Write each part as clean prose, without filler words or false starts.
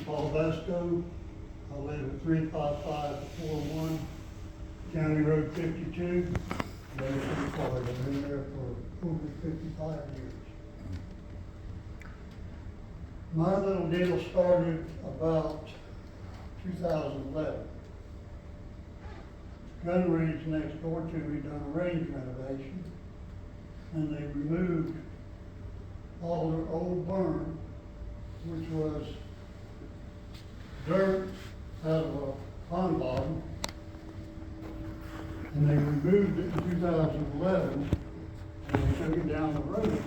called Vasko. I live at 35541 County Road 52, Madison, Florida. I've been there for over 55 years. My little deal started about 2011. Gun range next door to me done a range renovation, and they removed all their old burn, which was dirt out of a pond bottom, and they removed it in 2011, and they took it down the road.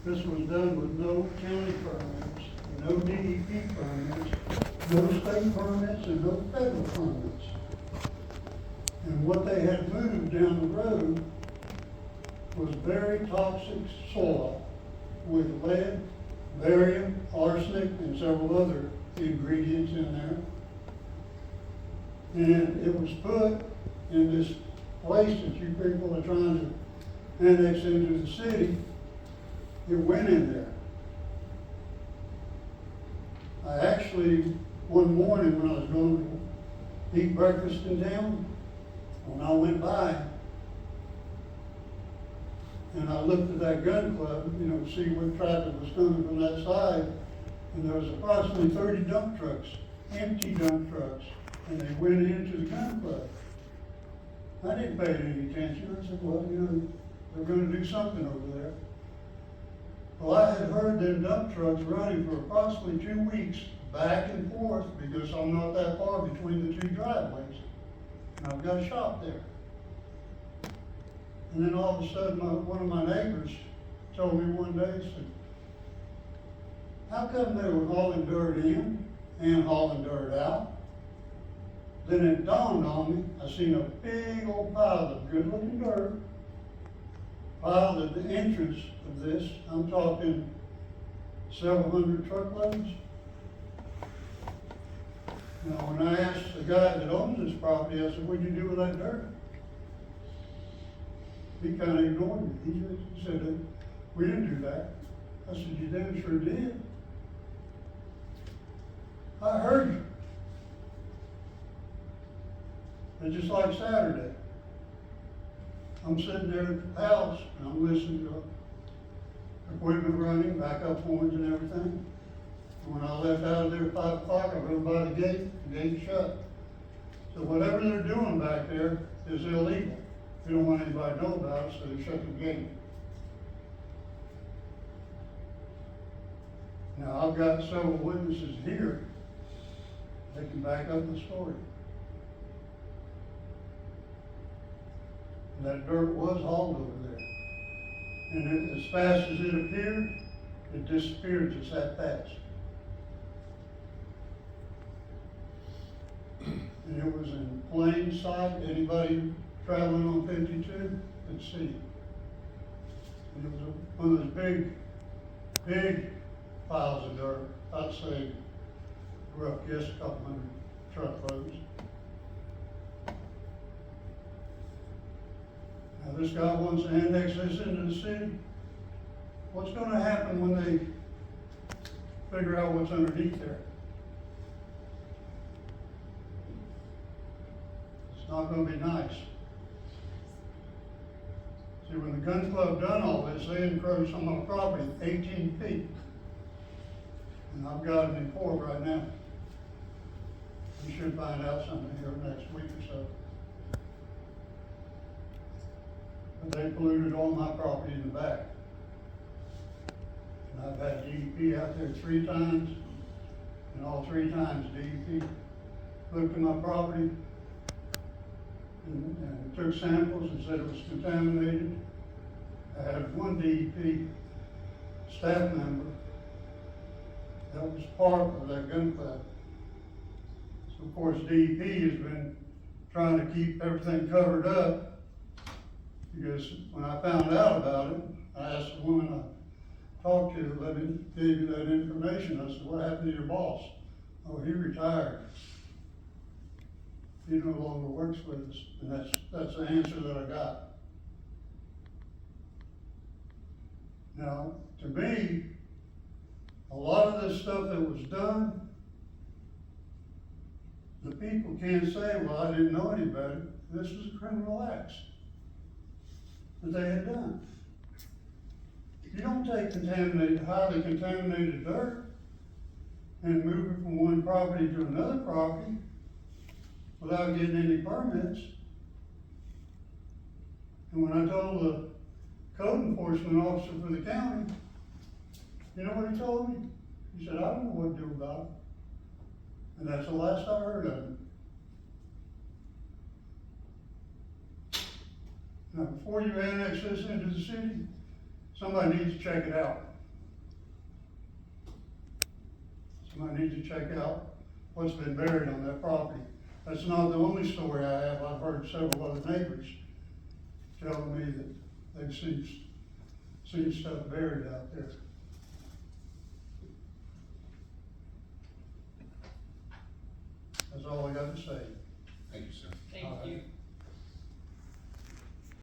This was done with no county permits, no DEP permits, no state permits, and no federal permits. And what they had moved down the road was very toxic soil with lead, barium, arsenic, and several other ingredients in there. And it was put in this place that you people are trying to annex into the city. It went in there. I actually, one morning when I was going to eat breakfast in town, when I went by, and I looked at that gun club, to see what traffic was coming from that side, and there was approximately 30 dump trucks, empty dump trucks, and they went into the gun club. I didn't pay any attention. I said, well, they're going to do something over there. Well, I had heard them dump trucks running for approximately 2 weeks, back and forth, because I'm not that far between the two driveways. And I've got a shop there. And then all of a sudden, one of my neighbors told me one day, he said, how come they were hauling dirt in and hauling dirt out? Then it dawned on me, I seen a big old pile of good looking dirt piled at the entrance of this. I'm talking several hundred truckloads. Now, when I asked the guy that owns this property, I said, what'd you do with that dirt? He kind of ignored me. He said, we didn't do that. I said, you damn sure did. I heard you. And just like Saturday, I'm sitting there at the house and I'm listening to equipment running, backup horns and everything. And when I left out of there at 5 o'clock, I rode by the gate shut. So whatever they're doing back there is illegal. They don't want anybody to know about it, so they shut the gate. Now, I've got several witnesses here that can back up the story. That dirt was hauled over there. And as fast as it appeared, it disappeared just that fast. And it was in plain sight. Anybody traveling on 52 could see it. And it was one of those big piles of dirt. I'd say, rough guess, a couple hundred truckloads. Now this guy wants to annex this into the city. What's going to happen when they figure out what's underneath there? It's not going to be nice. See, when the gun club done all this, they encroached on my property 18 feet. And I've got it in court right now. We should find out something here next week or so. But they polluted all my property in the back. And I've had DEP out there 3 times, and all 3 times DEP looked at my property and took samples and said it was contaminated. I had one DEP staff member that was part of that gun club. So of course DEP has been trying to keep everything covered up, because when I found out about it, I asked the woman I talked to that gave you that information. I said, what happened to your boss? Oh, he retired. He no longer works with us. And that's the answer that I got. Now, to me, a lot of this stuff that was done, the people can't say, well, I didn't know any better. This was a criminal act that they had done. You don't take contaminated, highly contaminated dirt and move it from one property to another property without getting any permits. And when I told the code enforcement officer for the county, you know what he told me? He said, I don't know what to do about it. And that's the last I heard of him. Now, before you annex this into the city, somebody needs to check it out. Somebody needs to check out what's been buried on that property. That's not the only story I have. I've heard several other neighbors telling me that they've seen stuff buried out there. That's all I got to say. Thank you, sir. Thank you.